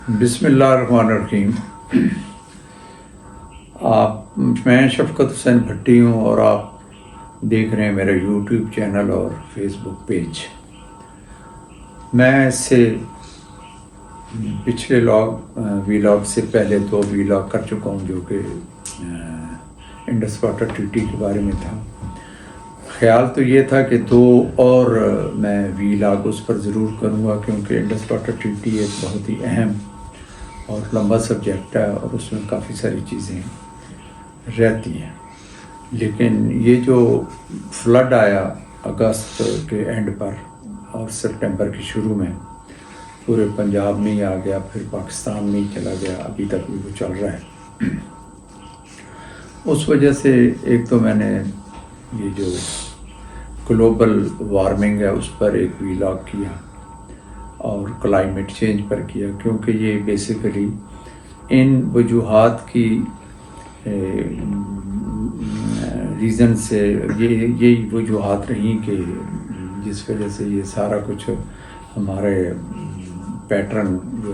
بسم اللہ الرحمن الرحیم۔ میں شفقت حسین بھٹی ہوں اور آپ دیکھ رہے ہیں میرا یوٹیوب چینل اور فیس بک پیج۔ میں اس سے پچھلے ویلاگ سے پہلے 2 ویلاگ کر چکا ہوں جو کہ انڈس واٹر ٹریٹی کے بارے میں تھا۔ خیال تو یہ تھا کہ 2 اور میں ویلاگ اس پر ضرور کروں گا کیونکہ انڈس واٹر ٹریٹی ایک بہت ہی اہم اور لمبا سبجیکٹ ہے اور اس میں کافی ساری چیزیں رہتی ہیں، لیکن یہ جو فلڈ آیا اگست کے اینڈ پر اور سپٹمبر کے شروع میں پورے پنجاب میں ہی آ گیا، پھر پاکستان میں ہی چلا گیا، ابھی تک بھی وہ چل رہا ہے۔ اس وجہ سے ایک تو میں نے یہ جو گلوبل وارمنگ ہے اس پر ایک ویلاگ کیا اور کلائمیٹ چینج پر کیا، کیونکہ یہ بیسیکلی ان وجوہات کی ریزن سے یہی وجوہات رہیں کہ جس وجہ سے یہ سارا کچھ ہمارے پیٹرن جو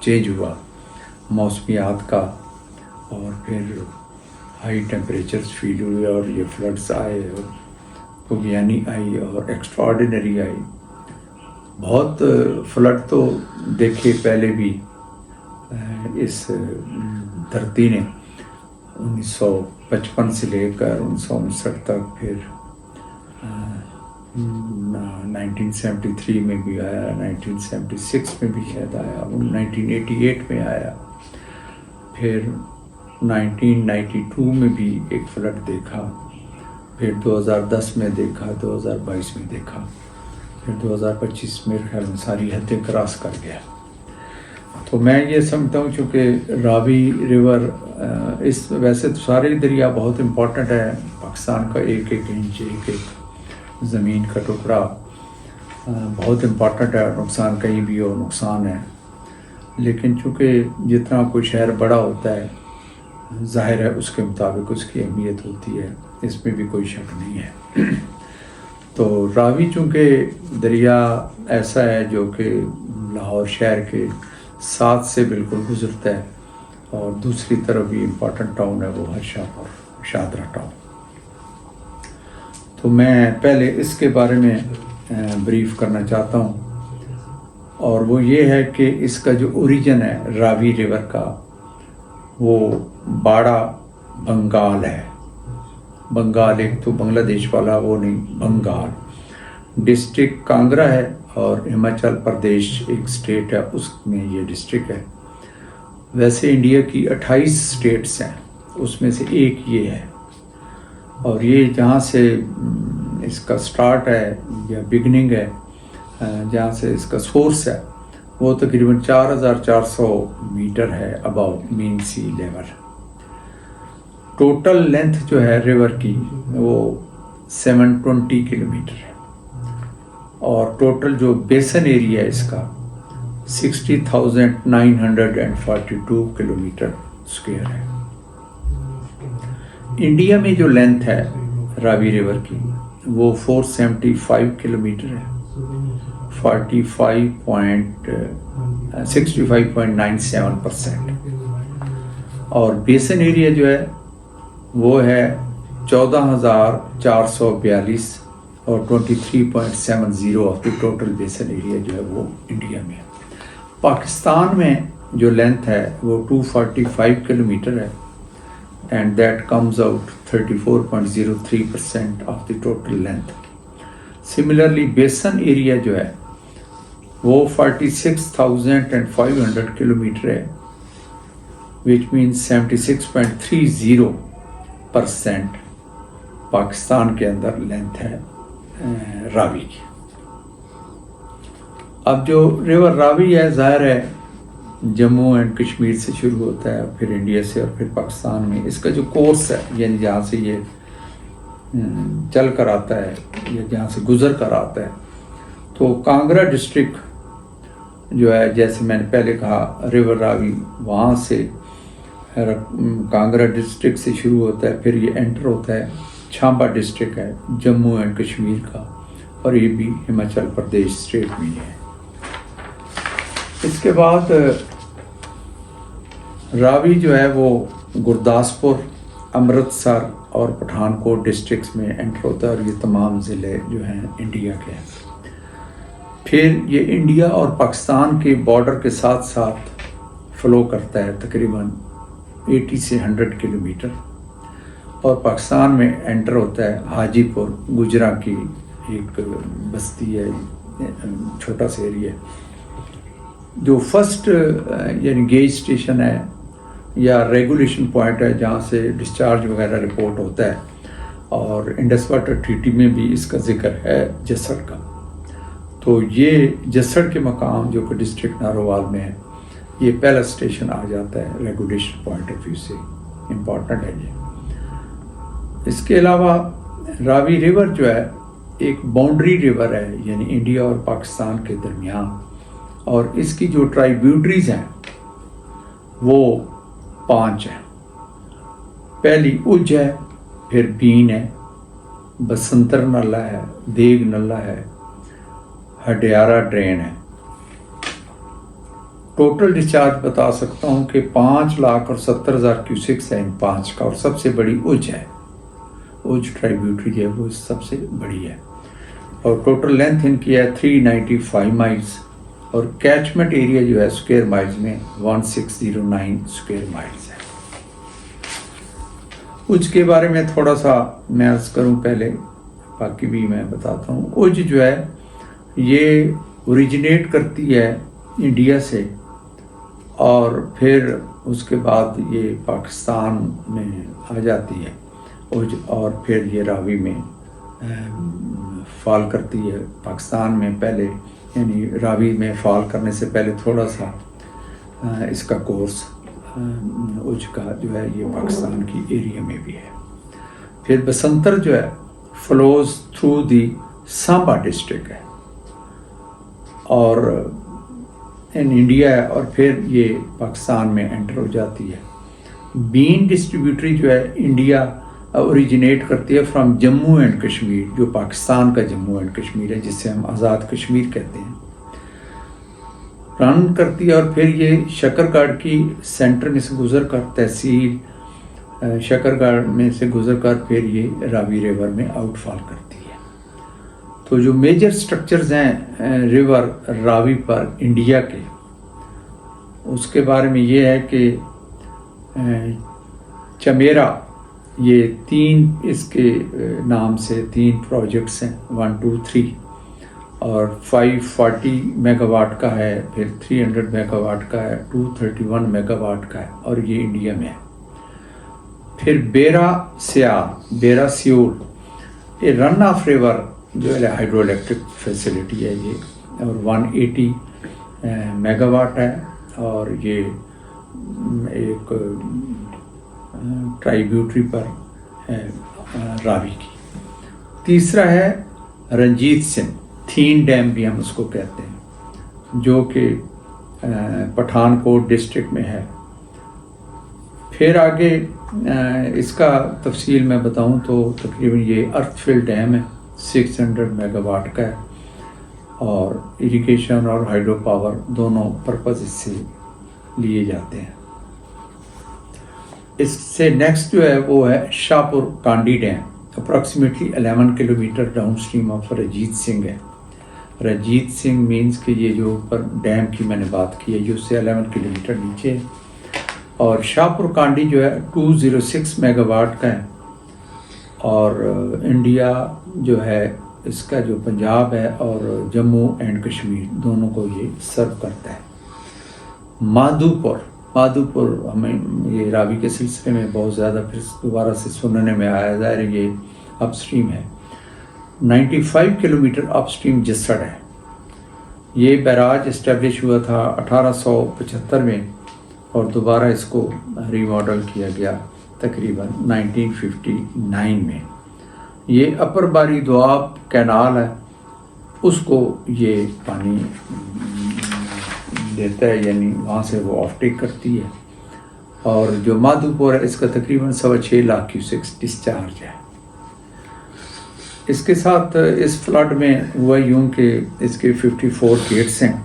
چینج ہوا موسمیات کا، اور پھر ہائی ٹیمپریچرز فیل ہوئے اور یہ فلڈز آئے اور طوفانی آئی اور ایکسٹراڈینری آئی۔ بہت فلڈ تو دیکھے پہلے بھی اس دھرتی نے 1955 سے لے کر 1959 تک، پھر 1973 میں بھی آیا، 1976 میں بھی شاید آیا، 1988 میں آیا، پھر 1992 میں بھی ایک فلڈ دیکھا، پھر 2010 میں دیکھا، 2022 میں دیکھا، پھر 2025 میں خیال میں ساری حدیں کراس کر گیا۔ تو میں یہ سمجھتا ہوں چونکہ راوی ریور ویسے تو سارے دریا بہت امپورٹنٹ ہے، پاکستان کا ایک ایک انچ، ایک ایک زمین کا ٹکڑا بہت امپورٹنٹ ہے، نقصان کہیں بھی ہو نقصان ہے، لیکن چونکہ جتنا کوئی شہر بڑا ہوتا ہے ظاہر ہے اس کے مطابق اس کی اہمیت ہوتی ہے، اس میں بھی کوئی شک نہیں ہے۔ تو راوی چونکہ دریا ایسا ہے جو کہ لاہور شہر کے ساتھ سے بالکل گزرتا ہے، اور دوسری طرف بھی امپورٹنٹ ٹاؤن ہے وہ ہرشہ اور شادرہ ٹاؤن۔ تو میں پہلے اس کے بارے میں بریف کرنا چاہتا ہوں، اور وہ یہ ہے کہ اس کا جو اوریجن ہے راوی ریور کا وہ باڑا بنگال ہے۔ بنگال ایک تو بنگلہ دیش والا وہ نہیں، بنگال ڈسٹرکٹ کانگڑا ہے، اور ہماچل پردیش ایک سٹیٹ ہے اس میں یہ ڈسٹرکٹ ہے۔ ویسے انڈیا کی 28 سٹیٹس ہیں، اس میں سے ایک یہ ہے، اور یہ جہاں سے اس کا سٹارٹ ہے یا بگننگ ہے، جہاں سے اس کا سورس ہے، وہ تقریباً 4400 میٹر ہے اباؤ مین سی لیول۔ ٹوٹل لینتھ جو ہے ریور کی وہ 720 کلومیٹر ہے، اور ٹوٹل جو بیسن ایریا ہے اس کا 60,942 کلومیٹر اسکوائر ہے۔ انڈیا میں جو لینتھ ہے راوی ریور کی وہ 475 کلومیٹر ہے، 65.97%، اور بیسن ایریا جو ہے وہ ہے 14,442 اور 23.70 of the total basin area جو ہے وہ انڈیا میں ہے۔ پاکستان میں جو لینتھ ہے وہ 245 کلومیٹر ہے، and that comes out 34.03% of the total length. Similarly basin area جو ہے وہ 46,500 کلومیٹر ہے، which means 76.30% پاکستان کے اندر لینتھ ہے راوی کی۔ اب جو ریور راوی ہے ظاہر ہے جموں اینڈ کشمیر سے شروع ہوتا ہے، پھر انڈیا سے، اور پھر پاکستان میں اس کا جو کورس ہے یعنی جہاں سے یہ چل کر آتا ہے یا جہاں سے گزر کر آتا ہے، تو کانگڑا ڈسٹرکٹ جو ہے جیسے میں نے پہلے کہا ریور راوی وہاں سے کانگڑا ڈسٹرکٹ سے شروع ہوتا ہے، پھر یہ انٹر ہوتا ہے چھامبا ڈسٹرکٹ ہے جموں اینڈ کشمیر کا، اور یہ بھی ہماچل پردیش اسٹیٹ میں ہی ہے۔ اس کے بعد راوی جو ہے وہ گرداسپور، امرتسر اور پٹھان کوٹ ڈسٹرکٹس میں انٹر ہوتا ہے، اور یہ تمام ضلع جو ہیں انڈیا کے ہیں۔ پھر یہ انڈیا اور پاکستان کے بارڈر کے ساتھ ساتھ فلو کرتا ہے تقریباً 80 سے 100 کلومیٹر، اور پاکستان میں انٹر ہوتا ہے حاجی پور گجرا کی ایک بستی ہے، چھوٹا سا ایریا جو فرسٹ یعنی گیج اسٹیشن ہے یا ریگولیشن پوائنٹ ہے جہاں سے ڈسچارج وغیرہ رپورٹ ہوتا ہے، اور انڈس واٹر ٹریٹی میں بھی اس کا ذکر ہے جسڑ کا۔ تو یہ جسڑ کے مقام جو کہ ڈسٹرکٹ نارووال میں ہے، یہ پہلا اسٹیشن آ جاتا ہے ریگولیشن پوائنٹ آف ویو سے، امپورٹنٹ ہے یہ۔ اس کے علاوہ راوی ریور جو ہے ایک باؤنڈری ریور ہے، یعنی انڈیا اور پاکستان کے درمیان، اور اس کی جو ٹرائیبیوٹریز ہیں وہ 5 ہیں۔ پہلی اج ہے، پھر بین ہے، بسنتر نلہ ہے، دیگ نلہ ہے، ہڈیارہ ڈرین ہے۔ ٹوٹل ڈسچارج بتا سکتا ہوں کہ 5,70,000 کیوسکس ہے ان 5 کا، اور سب سے بڑی اج ہے، اج ٹرائیبیوٹری جو ہے وہ سب سے بڑی ہے، اور ٹوٹل لینتھ ان کی ہے 395 مائلز، اور کیچمنٹ ایریا جو ہے اسکوائر مائلز میں 1609 اسکوائر مائلز ہے۔ اج کے بارے میں تھوڑا سا میں عرض کروں پہلے، باقی بھی میں بتاتا ہوں۔ اج جو ہے یہ اوریجنیٹ کرتی ہے انڈیا سے، اور پھر اس کے بعد یہ پاکستان میں آ جاتی ہے اج، اور پھر یہ راوی میں فال کرتی ہے پاکستان میں پہلے، یعنی راوی میں فال کرنے سے پہلے تھوڑا سا اس کا کورس اج کا جو ہے یہ پاکستان کی ایریا میں بھی ہے۔ پھر بسنتر جو ہے flows through the Samba district ہے اور ان انڈیا ہے، اور پھر یہ پاکستان میں انٹر ہو جاتی ہے۔ بین ڈسٹریبیوٹری جو ہے انڈیا اوریجنیٹ کرتی ہے فرام جموں اینڈ کشمیر، جو پاکستان کا جموں اینڈ کشمیر ہے جسے ہم آزاد کشمیر کہتے ہیں، رن کرتی ہے، اور پھر یہ شکر گڑھ کی سینٹر میں سے گزر کر تحصیل شکر گڑھ میں سے گزر کر پھر یہ راوی ریور میں آؤٹ فال کرتی ہے۔ تو جو میجر سٹرکچرز ہیں ریور راوی پر انڈیا کے، اس کے بارے میں یہ ہے کہ چمیرا، یہ 3 اس کے نام سے 3 پروجیکٹس ہیں، 1 2 3، اور 540 میگا واٹ کا ہے، پھر 300 میگا واٹ کا ہے، 231 میگا واٹ کا ہے، اور یہ انڈیا میں ہے۔ پھر بیرا سیول، یہ رن آف ریور جو ہے ہائیڈرو الیکٹرک فیسلٹی ہے یہ، اور 180 میگا واٹ ہے، اور یہ ایک ٹرائیبیوٹری پر ہے راوی کی۔ تیسرا ہے رنجیت سنگھ، تھین ڈیم بھی ہم اس کو کہتے ہیں، جو کہ پٹھان کوٹ ڈسٹرکٹ میں ہے۔ پھر آگے اس کا تفصیل میں بتاؤں تو تقریباً یہ ارتھ فل ڈیم ہے، 600 میگا واٹ کا ہے، اور اریگیشن اور ہائیڈرو پاور دونوں پرپز اس سے لیے جاتے ہیں۔ اس سے نیکسٹ جو ہے وہ ہے Shahpur Kandi dam, approximately 11 kilometre downstream of Ranjit Singh ہے۔ رنجیت سنگھ مینس کہ یہ جو اوپر ڈیم کی میں نے بات کی ہے یہ اس سے 11 کلومیٹر نیچے ہے، اور شاہپور کانڈی جو ہے 206 میگا واٹ کا ہے، اور انڈیا جو ہے اس کا جو پنجاب ہے اور جموں اینڈ کشمیر دونوں کو یہ سرو کرتا ہے۔ مادھو پور ہمیں یہ راوی کے سلسلے میں بہت زیادہ پھر دوبارہ سے سننے میں آیا، ظاہر ہے یہ اپ اسٹریم ہے، 95 کلومیٹر اپ اسٹریم جسڑ ہے۔ یہ بیراج اسٹیبلش ہوا تھا 1875 میں، اور دوبارہ اس کو ری ماڈل کیا گیا تقریباً 1959 میں۔ یہ اپر باری دوآب کینال ہے، اس کو یہ پانی دیتا ہے، یعنی وہاں سے وہ آف ٹیک کرتی ہے، اور جو مادھو پور ہے اس کا تقریباً 6.25 لاکھ کیوسکس ڈسچارج ہے۔ اس کے ساتھ اس فلڈ میں ہوا یوں کہ اس کے 54 گیٹس ہیں،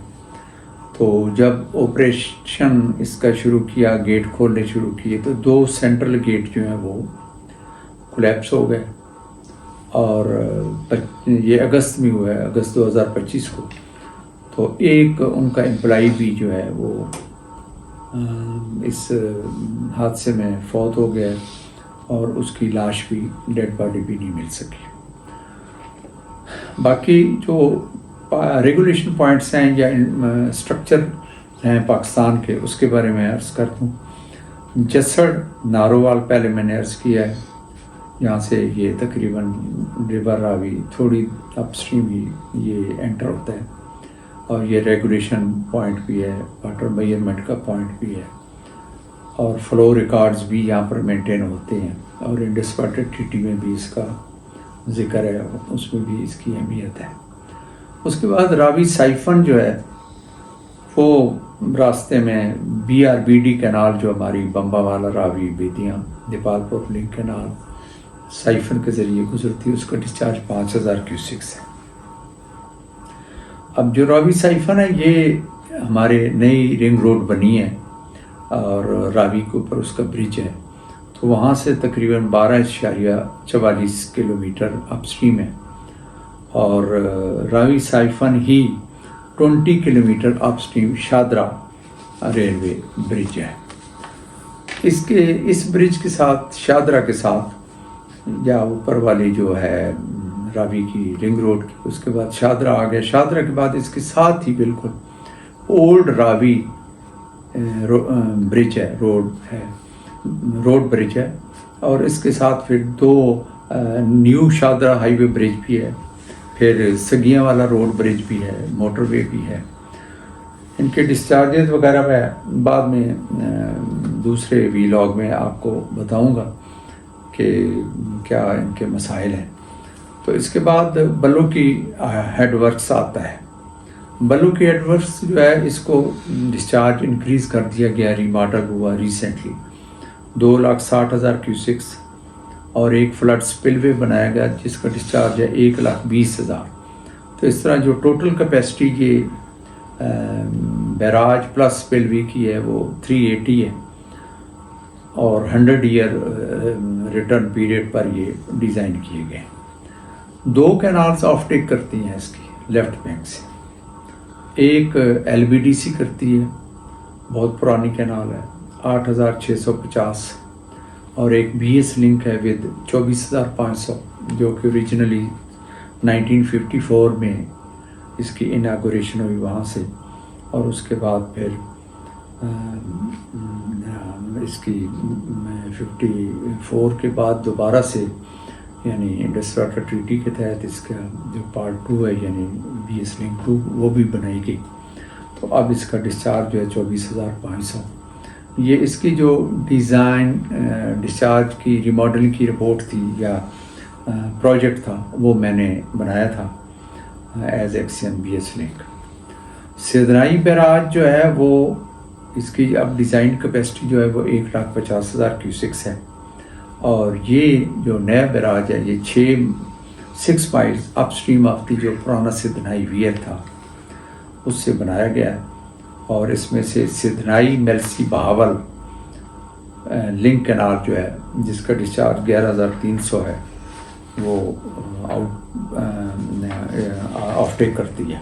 تو جب آپریشن اس کا شروع کیا، گیٹ کھولنے شروع کیے، تو 2 سینٹرل گیٹ جو ہیں وہ کولیپس ہو گئے، اور یہ اگست میں ہوا ہے، اگست 2025 کو. تو ایک ان کا امپلائی بھی جو ہے وہ اس حادثے میں فوت ہو گیا، اور اس کی لاش بھی، ڈیڈ باڈی بھی نہیں مل سکی. باقی جو ریگولیشن پوائنٹس ہیں یا اسٹرکچر ہیں پاکستان کے، اس کے بارے میں عرض کر دوں. جسڑ نارووال پہلے میں نے عرض کیا ہے، یہاں سے یہ تقریباً ریور راوی تھوڑی اپ اسٹریم ہی یہ انٹر ہوتا ہے، اور یہ ریگولیشن پوائنٹ بھی ہے، واٹر میجرمنٹ کا پوائنٹ بھی ہے، اور فلو ریکارڈز بھی یہاں پر مینٹین ہوتے ہیں، اور انڈس واٹر ٹریٹی میں بھی اس کا ذکر ہے، اس میں بھی اس کی اہمیت ہے. اس کے بعد راوی سائفن جو ہے وہ راستے میں BRBD کینال، جو ہماری بمبا والا راوی بیدیاں دیپال پور لنک کینال سائفن کے ذریعے گزرتی ہے، اس کا ڈسچارج 5000 کیوسکس ہے. اب جو راوی سائفن ہے، یہ ہمارے نئی رنگ روڈ بنی ہے، اور راوی کے اوپر اس کا برج ہے، تو وہاں سے تقریباً 12.44 کلومیٹر اپ اسٹریم ہے، اور راوی سائفن ہی 20 کلومیٹر اپ اسٹریم شادرہ ریلوے برج ہے. اس برج کے ساتھ، شادرہ کے ساتھ، یا اوپر والی جو ہے راوی کی رنگ روڈ کی، اس کے بعد شادرہ آ گیا. شادرہ کے بعد اس کے ساتھ ہی بالکل اولڈ راوی برج ہے، روڈ برج ہے، اور اس کے ساتھ پھر 2 نیو شادرہ ہائی وے برج بھی ہے، پھر سگیاں والا روڈ برج بھی ہے، موٹر وے بھی ہے. ان کے ڈسچارجز وغیرہ میں بعد میں دوسرے ویلاگ میں آپ کو بتاؤں گا کہ کیا ان کے مسائل ہیں. تو اس کے بعد بلو کی ہیڈ ورکس آتا ہے. بلو کی ہیڈ ورکس جو ہے، اس کو ڈسچارج انکریز کر دیا گیا، ریماڈل ہوا ریسنٹلی، 2,60,000 کیوسکس، اور ایک فلڈ سپل وے بنایا گیا جس کا ڈسچارج ہے 1,20,000. تو اس طرح جو ٹوٹل کیپیسٹی یہ بیراج پلس سپل وے کی ہے وہ 380 ہے، اور 100 ایئر ریٹرن پیریڈ پر یہ ڈیزائن کیے گئے. 2 کینالز آف ٹیک کرتی ہیں اس کی لیفٹ بینک سے. ایک LBDC کرتی ہے، بہت پرانی کینال ہے، 8,650، اور ایک BS لنک ہے ود 24,500، جو کہ اوریجنلی 1954 میں اس کی اناگوریشن ہوئی وہاں سے، اور اس کے بعد پھر اس کی 54 کے بعد دوبارہ سے، یعنی انڈس واٹر ٹریٹی کے تحت اس کا جو پارٹ 2 ہے، یعنی BS لنک 2، وہ بھی بنائی گئی. تو اب اس کا ڈسچارج جو ہے 24,500. یہ اس کی جو ڈیزائن ڈسچارج کی ریماڈلنگ کی رپورٹ تھی یا پروجیکٹ تھا، وہ میں نے بنایا تھا as XEN BS link. Sidhnai barrage جو ہے وہ، اس کی اب ڈیزائن کیپیسٹی جو ہے وہ 1,50,000 کیوسکس ہے، اور یہ جو نیا بیراج ہے یہ 6 miles up stream of the جو پرانا سدنائی ویئر تھا اس سے بنایا گیا ہے. اور اس میں سے سدنائی میلسی بہاول لنک کینال جو ہے، جس کا ڈسچارج 11,300 ہے، وہ آف ٹیک کرتی ہے.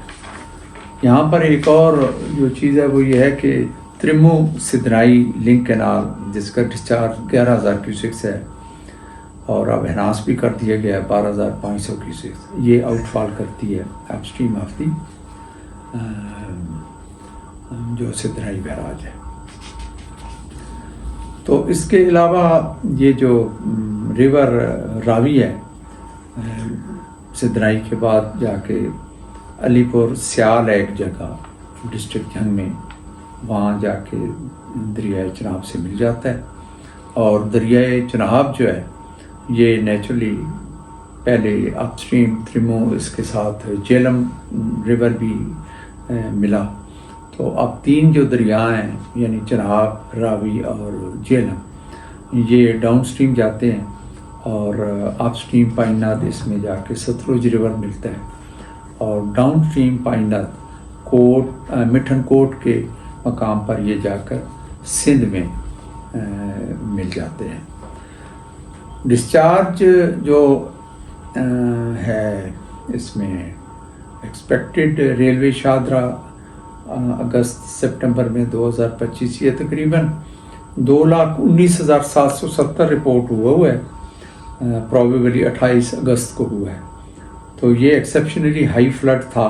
یہاں پر ایک اور جو چیز ہے وہ یہ ہے کہ ترمو سدنائی لنک کینال، جس کا ڈسچارج 11,000 کیوسکس ہے، اور اب انہانس بھی کر دیا گیا ہے 12,500 کیوسکس، یہ آؤٹ فال کرتی ہے اپ اسٹریم آف دی جو سدنائی بیراج ہے. تو اس کے علاوہ یہ جو ریور راوی ہے، سدنائی کے بعد جا کے علی پور سیال ہے ایک جگہ ڈسٹرکٹ جھنگ میں، وہاں جا کے دریائے چناب سے مل جاتا ہے. اور دریائے چناب جو ہے یہ نیچرلی پہلے اپ اسٹریم ترمو، اس کے ساتھ جیلم ریور بھی ملا. تو اب 3 جو دریا ہیں، یعنی چناب، راوی اور جیلم، یہ ڈاؤن اسٹریم جاتے ہیں، اور اپ اسٹریم پائن ناد اس میں جا کے ستلج ریور ملتا ہے، اور ڈاؤن اسٹریم پائن ناد مٹھن کوٹ کے مقام پر یہ جا کر سندھ میں مل جاتے ہیں. ڈسچارج جو ہے اس میں ایکسپیکٹڈ ریلوے شاہدرہ اگست سپٹمبر میں 2025 یہ تقریباً 2,19,770 رپورٹ ہوا ہے. پروبیبلی 28 اگست کو ہوا ہے. تو یہ ایکسیپشنلی ہائی فلڈ تھا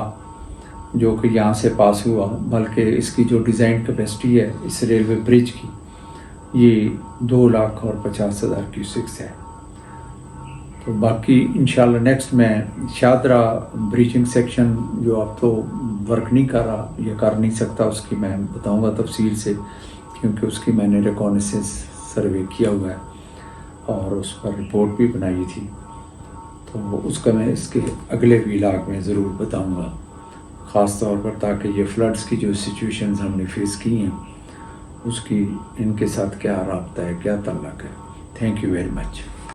جو کہ یہاں سے پاس ہوا، بلکہ اس کی جو ڈیزائن کیپیسٹی ہے اس ریلوے برج کی یہ 2,50,000 کیوسکس ہے. تو باقی انشاءاللہ نیکسٹ میں شاہدرہ بریچنگ سیکشن جو اب تو ورک نہیں کر رہا یا کر نہیں سکتا اس کی میں بتاؤں گا تفصیل سے، کیونکہ اس کی میں نے ریکونیسنس سروے کیا ہوا ہے اور اس پر رپورٹ بھی بنائی تھی. تو اس کا میں اس کے اگلے ویلاگ میں ضرور بتاؤں گا، خاص طور پر تاکہ یہ فلڈز کی جو سچویشنز ہم نے فیس کی ہیں اس کی ان کے ساتھ کیا رابطہ ہے، کیا تعلق ہے. Thank you very much.